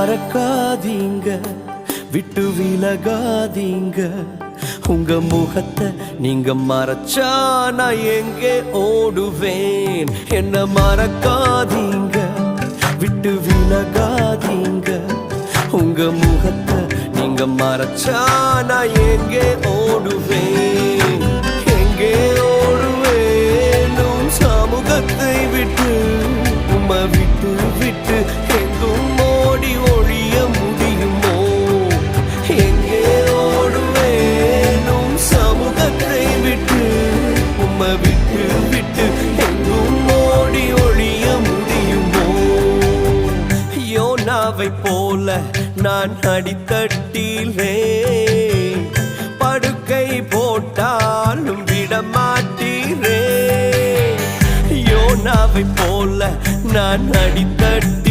மறக்காதீங்க, விட்டு விலகாதீங்க. உங்க முகத்தை நீங்க மறைச்சா நான் எங்கே ஓடுவேன்? என்ன மறக்காதீங்க, விட்டு விலகாதீங்க. உங்க முகத்தை நீங்க மறைச்சா நான் எங்கே ஓடுவேன்? எங்கே ஓடுவேன்? உன் சமூகத்தை விட்டு, உம்மை விட்டு விட்டு எங்கும் ஓடி ஒழிய முடியுமோ? எங்கே ஓடுவேன்? உன் சமூகத்தை விட்டு, உம்மை விட்டு விட்டு எங்கும் ஓடி ஒழிய முடியுமோ? யோனாவை போல நான் அடித்தட்டிலே படுக்கை போட்டாலும் விடமாட்டீரே. யோனாவை போல நான் அடித்தட்டி